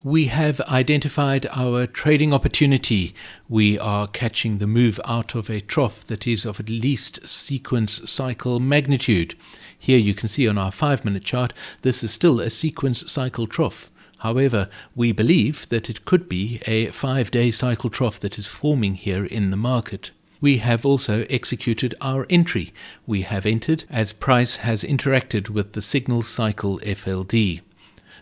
We have identified our trading opportunity. We are catching the move out of a trough that is of at least sequence cycle magnitude. Here you can see on our 5-minute chart, this is still a sequence cycle trough. However, we believe that it could be a 5-day cycle trough that is forming here in the market. We have also executed our entry. We have entered as price has interacted with the signal cycle FLD.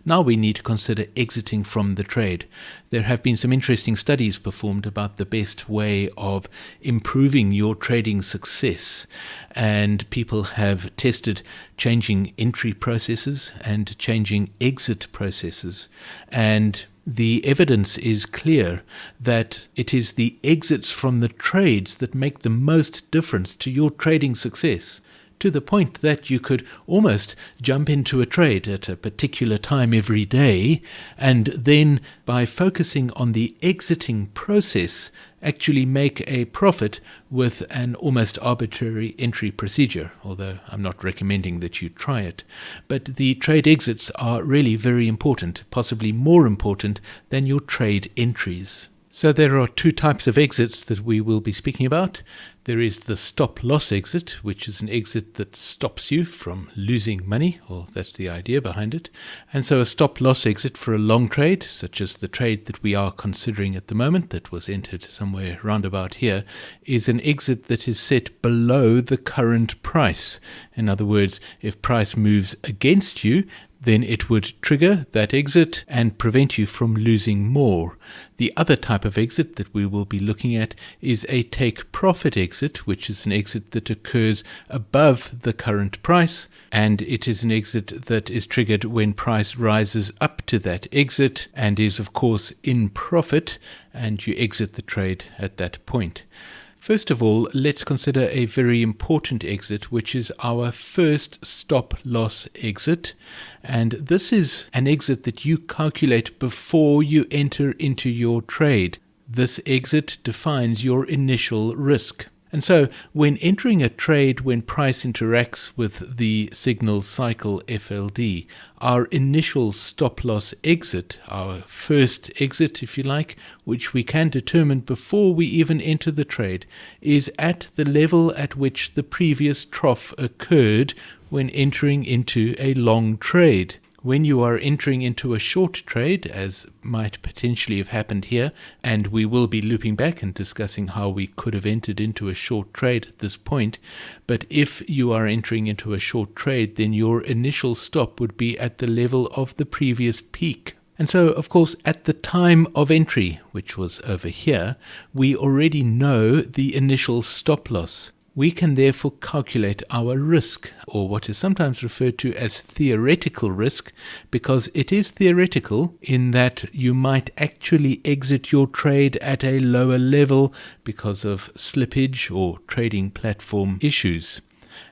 Now we need to consider exiting from the trade. There have been some interesting studies performed about the best way of improving your trading success, and people have tested changing entry processes and changing exit processes, and the evidence is clear that it is the exits from the trades that make the most difference to your trading success, to the point that you could almost jump into a trade at a particular time every day, and then by focusing on the exiting process, actually make a profit with an almost arbitrary entry procedure, although I'm not recommending that you try it. But the trade exits are really very important, possibly more important than your trade entries. So there are two types of exits that we will be speaking about. There is the stop loss exit, which is an exit that stops you from losing money, or that's the idea behind it. And so a stop loss exit for a long trade, such as the trade that we are considering at the moment, that was entered somewhere round about here, is an exit that is set below the current price. In other words, if price moves against you, then it would trigger that exit and prevent you from losing more. The other type of exit that we will be looking at is a take profit exit, which is an exit that occurs above the current price, and it is an exit that is triggered when price rises up to that exit and is of course in profit, and you exit the trade at that point. First of all, let's consider a very important exit, which is our first stop loss exit. And this is an exit that you calculate before you enter into your trade. This exit defines your initial risk. And so when entering a trade when price interacts with the signal cycle FLD, our initial stop loss exit, our first exit if you like, which we can determine before we even enter the trade, is at the level at which the previous trough occurred when entering into a long trade. When you are entering into a short trade, as might potentially have happened here, and we will be looping back and discussing how we could have entered into a short trade at this point, but if you are entering into a short trade, then your initial stop would be at the level of the previous peak. And so, of course, at the time of entry, which was over here, we already know the initial stop loss. We can therefore calculate our risk, or what is sometimes referred to as theoretical risk, because it is theoretical in that you might actually exit your trade at a lower level because of slippage or trading platform issues.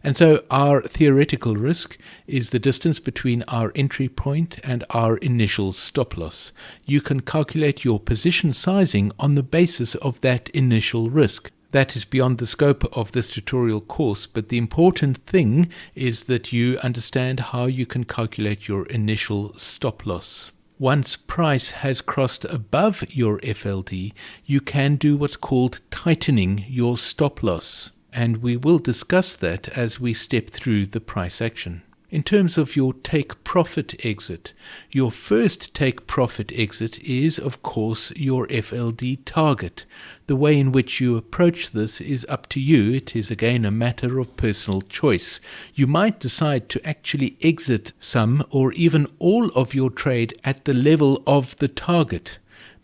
And so our theoretical risk is the distance between our entry point and our initial stop loss. You can calculate your position sizing on the basis of that initial risk. That is beyond the scope of this tutorial course, but the important thing is that you understand how you can calculate your initial stop loss. Once price has crossed above your FLD, you can do what's called tightening your stop loss, and we will discuss that as we step through the price action. In terms of your take profit exit, your first take profit exit is, of course, your FLD target. The way in which you approach this is up to you. It is again a matter of personal choice. You might decide to actually exit some or even all of your trade at the level of the target.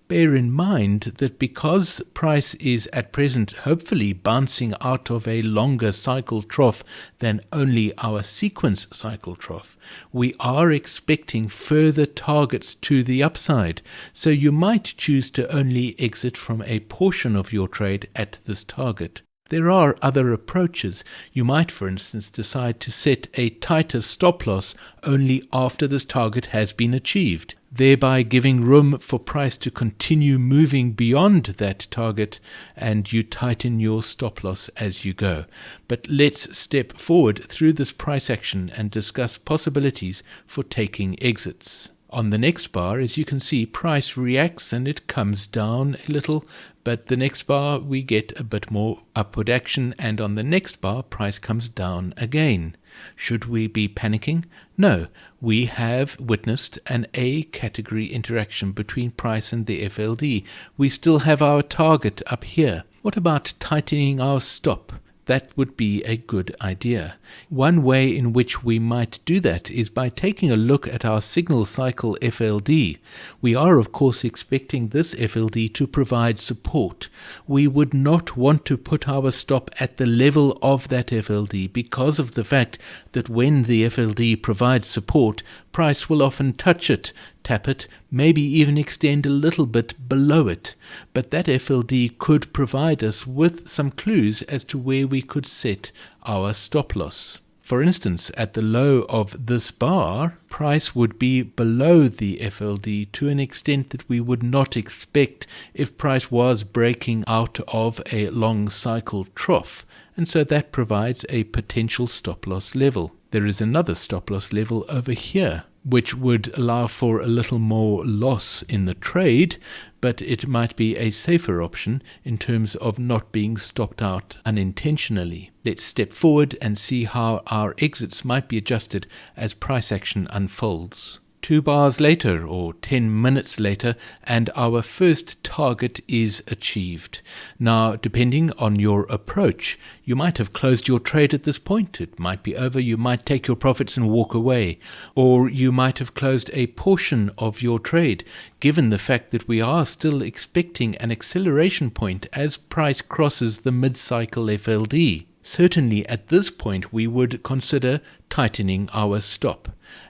Bear in mind that because price is at present hopefully bouncing out of a longer cycle trough than only our sequence cycle trough, we are expecting further targets to the upside, so you might choose to only exit from a portion of your trade at this target. There are other approaches. You might, for instance, decide to set a tighter stop loss only after this target has been achieved, thereby giving room for price to continue moving beyond that target, and you tighten your stop loss as you go. But let's step forward through this price action and discuss possibilities for taking exits. On the next bar, as you can see, price reacts and it comes down a little, but the next bar we get a bit more upward action, and on the next bar price comes down again. Should we be panicking? No, we have witnessed an A category interaction between price and the FLD. We still have our target up here. What about tightening our stop? That would be a good idea. One way in which we might do that is by taking a look at our signal cycle FLD. We are of course expecting this FLD to provide support. We would not want to put our stop at the level of that FLD because of the fact that when the FLD provides support, price will often touch it, tap it, maybe even extend a little bit below it. But that FLD could provide us with some clues as to where we could set our stop loss. For instance, at the low of this bar, price would be below the FLD to an extent that we would not expect if price was breaking out of a long cycle trough, and so that provides a potential stop loss level. There is another stop loss level over here, which would allow for a little more loss in the trade, but it might be a safer option in terms of not being stopped out unintentionally. Let's step forward and see how our exits might be adjusted as price action unfolds. 2 bars later or 10 minutes later, and our first target is achieved. Now, depending on your approach, you might have closed your trade at this point. It might be over. You might take your profits and walk away. Or you might have closed a portion of your trade, given the fact that we are still expecting an acceleration point as price crosses the mid-cycle FLD. Certainly at this point we would consider tightening our stop.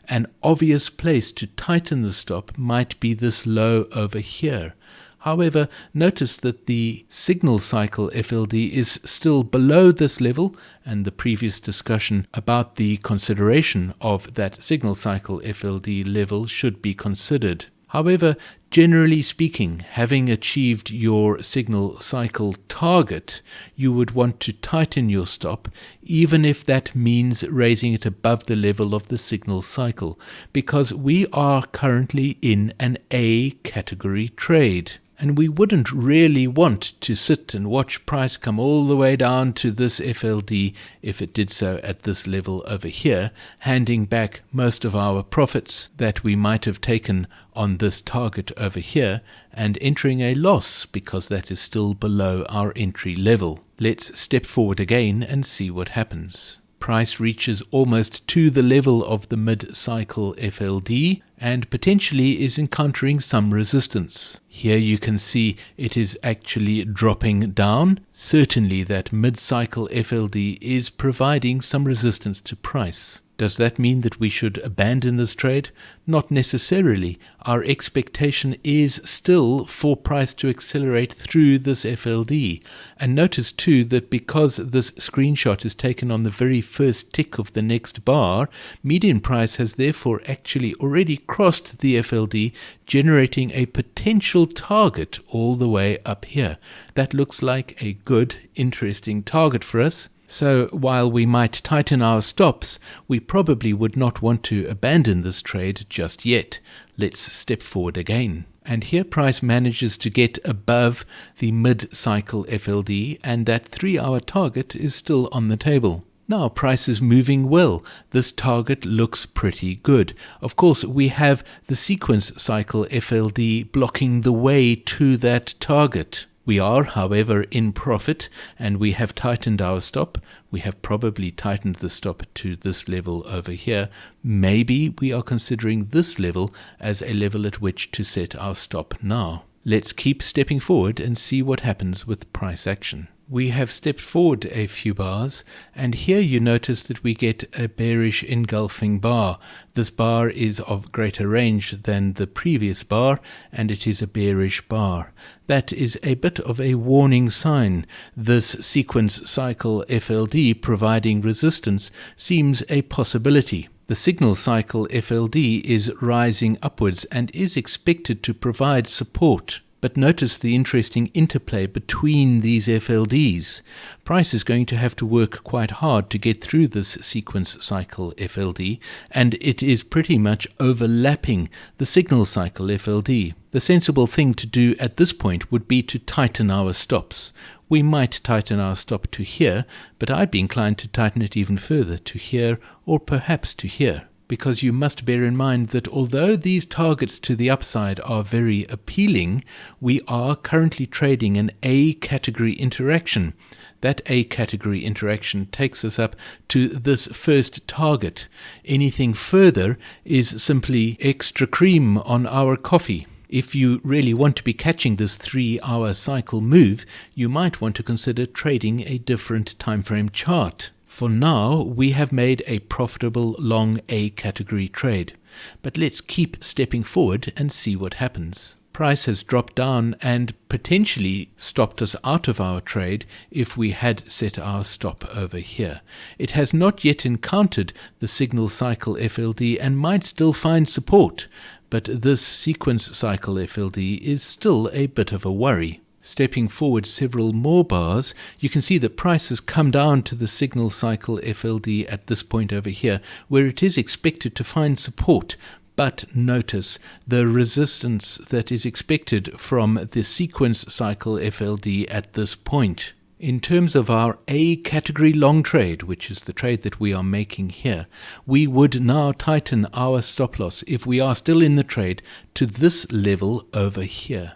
An obvious place to tighten the stop might be this low over here. However, notice that the signal cycle FLD is still below this level, and the previous discussion about the consideration of that signal cycle FLD level should be considered. However, generally speaking, having achieved your signal cycle target, you would want to tighten your stop, even if that means raising it above the level of the signal cycle, because we are currently in an A category trade. And we wouldn't really want to sit and watch price come all the way down to this FLD if it did so at this level over here, handing back most of our profits that we might have taken on this target over here and entering a loss because that is still below our entry level. Let's step forward again and see what happens. Price reaches almost to the level of the mid-cycle FLD and potentially is encountering some resistance. Here you can see it is actually dropping down. Certainly that mid-cycle FLD is providing some resistance to price. Does that mean that we should abandon this trade? Not necessarily. Our expectation is still for price to accelerate through this FLD. And notice too that because this screenshot is taken on the very first tick of the next bar, median price has therefore actually already crossed the FLD, generating a potential target all the way up here. That looks like a good, interesting target for us. So while we might tighten our stops, we probably would not want to abandon this trade just yet. Let's step forward again. And here price manages to get above the mid-cycle FLD, and that 3-hour target is still on the table. Now price is moving well. This target looks pretty good. Of course, we have the sequence cycle FLD blocking the way to that target. We are, however, in profit, and we have tightened our stop. We have probably tightened the stop to this level over here. Maybe we are considering this level as a level at which to set our stop now. Let's keep stepping forward and see what happens with price action. We have stepped forward a few bars, and here you notice that we get a bearish engulfing bar. This bar is of greater range than the previous bar, and it is a bearish bar. That is a bit of a warning sign. This sequence cycle FLD providing resistance seems a possibility. The signal cycle FLD is rising upwards and is expected to provide support. But notice the interesting interplay between these FLDs. Price is going to have to work quite hard to get through this sequence cycle FLD, and it is pretty much overlapping the signal cycle FLD. The sensible thing to do at this point would be to tighten our stops. We might tighten our stop to here, but I'd be inclined to tighten it even further to here, or perhaps to here. Because you must bear in mind that although these targets to the upside are very appealing, we are currently trading an A category interaction. That A category interaction takes us up to this first target. Anything further is simply extra cream on our coffee. If you really want to be catching this 3-hour cycle move, you might want to consider trading a different time frame chart. For now, we have made a profitable long A category trade, but let's keep stepping forward and see what happens. Price has dropped down and potentially stopped us out of our trade if we had set our stop over here. It has not yet encountered the signal cycle FLD and might still find support, but this sequence cycle FLD is still a bit of a worry. Stepping forward several more bars, you can see that price has come down to the signal cycle FLD at this point over here, where it is expected to find support. But notice the resistance that is expected from the sequence cycle FLD at this point. In terms of our A category long trade, which is the trade that we are making here, we would now tighten our stop loss if we are still in the trade to this level over here.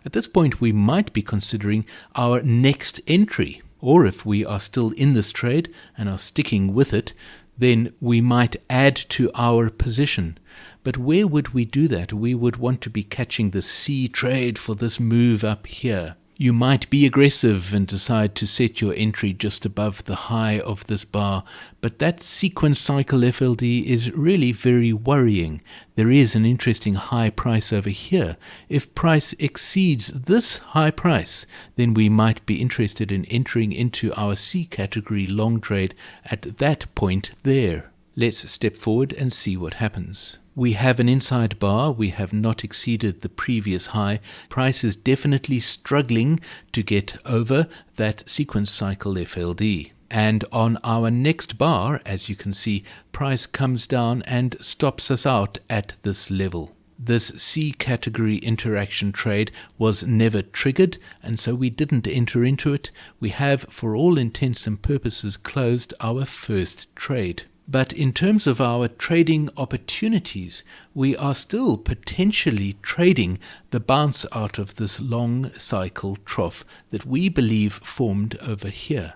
At this point, we might be considering our next entry, or if we are still in this trade and are sticking with it, then we might add to our position. But where would we do that? We would want to be catching the C trade for this move up here. You might be aggressive and decide to set your entry just above the high of this bar, but that sequence cycle FLD is really very worrying. There is an interesting high price over here. If price exceeds this high price, then we might be interested in entering into our C category long trade at that point there. Let's step forward and see what happens. We have an inside bar. We have not exceeded the previous high. Price is definitely struggling to get over that sequence cycle FLD. And on our next bar, as you can see, price comes down and stops us out at this level. This C category interaction trade was never triggered, and so we didn't enter into it. We have, for all intents and purposes, closed our first trade. But in terms of our trading opportunities, we are still potentially trading the bounce out of this long cycle trough that we believe formed over here.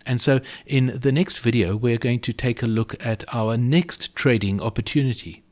And so in the next video, we're going to take a look at our next trading opportunity.